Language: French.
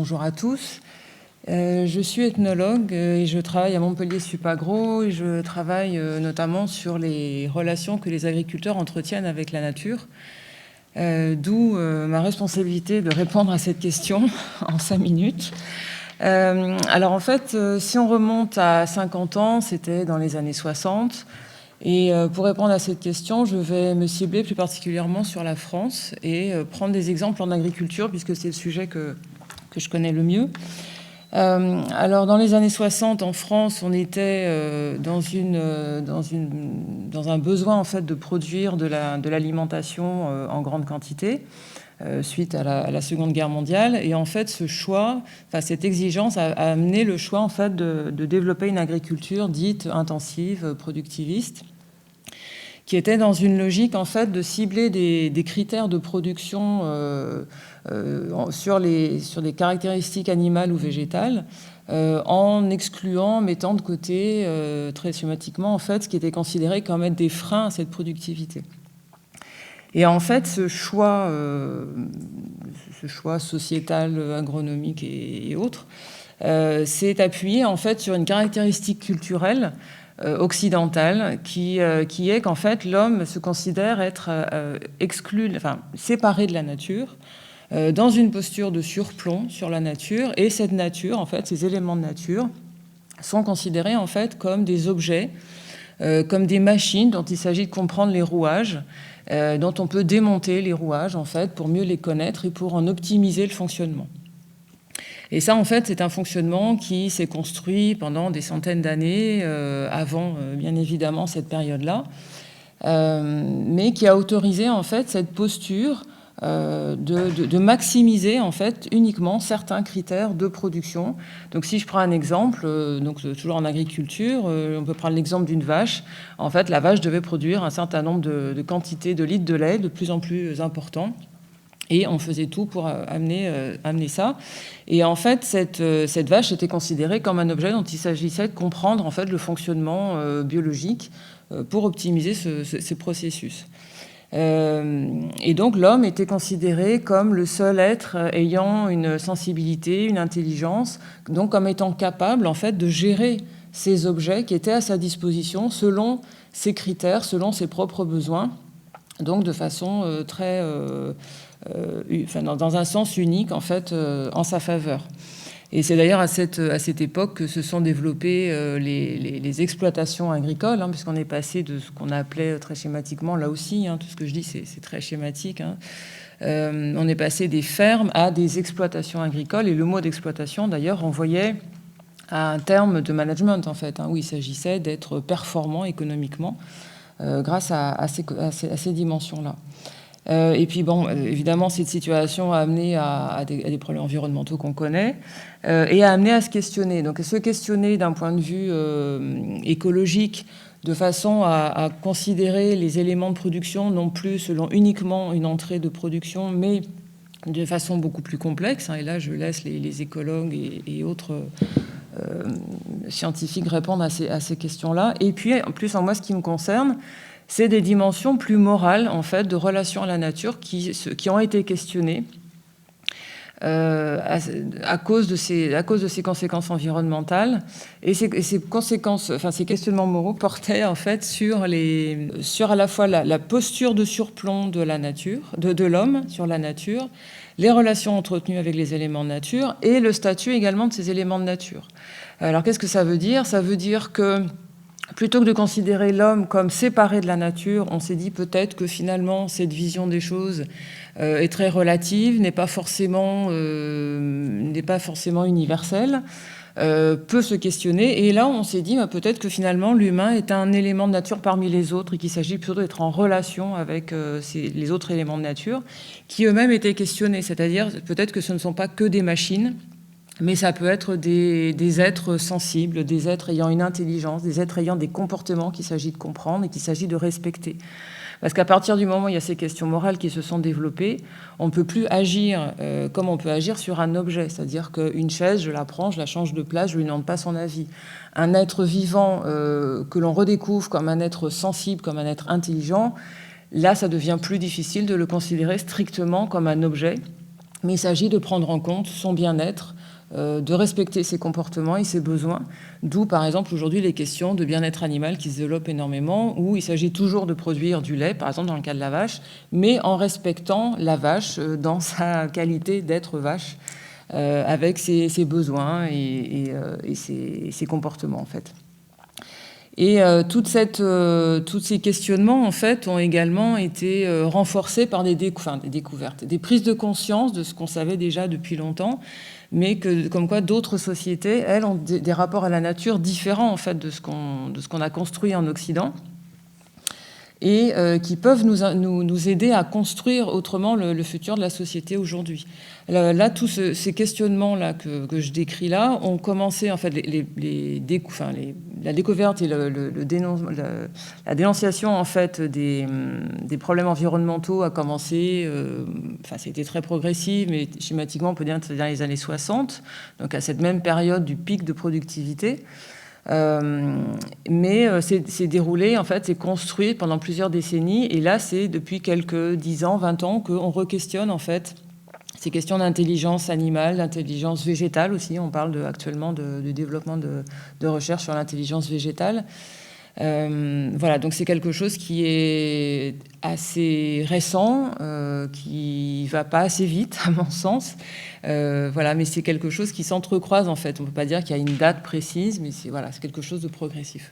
bonjour à tous. Je suis ethnologue et je travaille à Montpellier Supagro et je travaille notamment sur les relations que les agriculteurs entretiennent avec la nature. D'où ma responsabilité de répondre à cette question en 5 minutes. Alors en fait, si on remonte à 50 ans, c'était dans les années 60. Et pour répondre à cette question, je vais me cibler plus particulièrement sur la France et prendre des exemples en agriculture, puisque c'est le sujet que je connais le mieux. Alors, dans les années 60, en France, on était dans un besoin en fait, de produire de l'alimentation en grande quantité, suite à la Seconde Guerre mondiale. Et en fait, ce choix, cette exigence a amené le choix en fait, de développer une agriculture dite intensive, productiviste, qui était dans une logique en fait, de cibler des critères de production sur des caractéristiques animales ou végétales, en excluant, mettant de côté très schématiquement en fait, ce qui était considéré comme être des freins à cette productivité. Et en fait, ce choix sociétal, agronomique et autres, s'est appuyé en fait sur une caractéristique culturelle occidentale qui est qu'en fait l'homme se considère être exclu, séparé de la nature, dans une posture de surplomb sur la nature, et cette nature, en fait, ces éléments de nature sont considérés en fait comme des objets, comme des machines dont il s'agit de comprendre les rouages, dont on peut démonter les rouages en fait pour mieux les connaître et pour en optimiser le fonctionnement. Et ça, en fait, c'est un fonctionnement qui s'est construit pendant des centaines d'années, avant, bien évidemment, cette période-là, mais qui a autorisé, en fait, cette posture de maximiser, en fait, uniquement certains critères de production. Donc, si je prends un exemple, toujours en agriculture, on peut prendre l'exemple d'une vache. En fait, la vache devait produire un certain nombre de quantités de litres de lait de plus en plus importants. Et on faisait tout pour amener ça. Et en fait, cette vache était considérée comme un objet dont il s'agissait de comprendre en fait, le fonctionnement biologique pour optimiser ces processus. Et donc l'homme était considéré comme le seul être ayant une sensibilité, une intelligence, donc comme étant capable en fait, de gérer ces objets qui étaient à sa disposition selon ses critères, selon ses propres besoins, donc de façon très... dans un sens unique en fait en sa faveur. Et c'est d'ailleurs à cette époque que se sont développées les exploitations agricoles, puisqu'on est passé de ce qu'on appelait très schématiquement, là aussi, tout ce que je dis c'est très schématique, on est passé des fermes à des exploitations agricoles, et le mot d'exploitation d'ailleurs renvoyait à un terme de management en fait, où il s'agissait d'être performant économiquement grâce à ces dimensions-là. Et puis, bon, évidemment, cette situation a amené à des problèmes environnementaux qu'on connaît et a amené à se questionner. Donc, se questionner d'un point de vue écologique, de façon à considérer les éléments de production non plus selon uniquement une entrée de production, mais de façon beaucoup plus complexe. Et là, je laisse les écologues et autres scientifiques répondre à ces questions-là. Et puis, en plus, en moi, ce qui me concerne, c'est des dimensions plus morales, en fait, de relation à la nature qui ont été questionnées à cause de ces conséquences environnementales. Et ces conséquences, ces questionnements moraux portaient, en fait, sur à la fois la posture de surplomb de la nature, de l'homme sur la nature, les relations entretenues avec les éléments de nature et le statut également de ces éléments de nature. Alors, qu'est-ce que ça veut dire ? Ça veut dire que plutôt que de considérer l'homme comme séparé de la nature, on s'est dit peut-être que finalement cette vision des choses est très relative, n'est pas forcément universelle, peut se questionner. Et là, on s'est dit peut-être que finalement l'humain est un élément de nature parmi les autres et qu'il s'agit plutôt d'être en relation avec les autres éléments de nature qui eux-mêmes étaient questionnés. C'est-à-dire peut-être que ce ne sont pas que des machines, mais ça peut être des êtres sensibles, des êtres ayant une intelligence, des êtres ayant des comportements qu'il s'agit de comprendre et qu'il s'agit de respecter. Parce qu'à partir du moment où il y a ces questions morales qui se sont développées, on ne peut plus agir comme on peut agir sur un objet. C'est-à-dire qu'une chaise, je la prends, je la change de place, je ne lui demande pas son avis. Un être vivant que l'on redécouvre comme un être sensible, comme un être intelligent, là, ça devient plus difficile de le considérer strictement comme un objet. Mais il s'agit de prendre en compte son bien-être, de respecter ses comportements et ses besoins, d'où par exemple aujourd'hui les questions de bien-être animal qui se développent énormément, où il s'agit toujours de produire du lait, par exemple dans le cas de la vache, mais en respectant la vache dans sa qualité d'être vache, avec ses besoins et ses comportements en fait. Et tous ces questionnements, en fait, ont également été renforcés par des découvertes, des prises de conscience de ce qu'on savait déjà depuis longtemps, mais comme quoi d'autres sociétés, elles, ont des rapports à la nature différents, en fait, de ce qu'on a construit en Occident, et qui peuvent nous aider à construire autrement le futur de la société aujourd'hui. Là, tous ces questionnements-là que je décris là ont commencé, en fait, la découverte et la dénonciation, en fait, des problèmes environnementaux a commencé, c'était très progressif, mais schématiquement, on peut dire que c'est dans les années 60, donc à cette même période du pic de productivité. Mais c'est déroulé, en fait, c'est construit pendant plusieurs décennies. Et là, c'est depuis quelques 10 ans, 20 ans qu'on re-questionne, en fait, ces questions d'intelligence animale, d'intelligence végétale aussi. On parle actuellement de développement de recherche sur l'intelligence végétale. Voilà, donc c'est quelque chose qui est assez récent, qui ne va pas assez vite, à mon sens. Voilà, mais c'est quelque chose qui s'entrecroise, en fait. On ne peut pas dire qu'il y a une date précise, mais c'est quelque chose de progressif.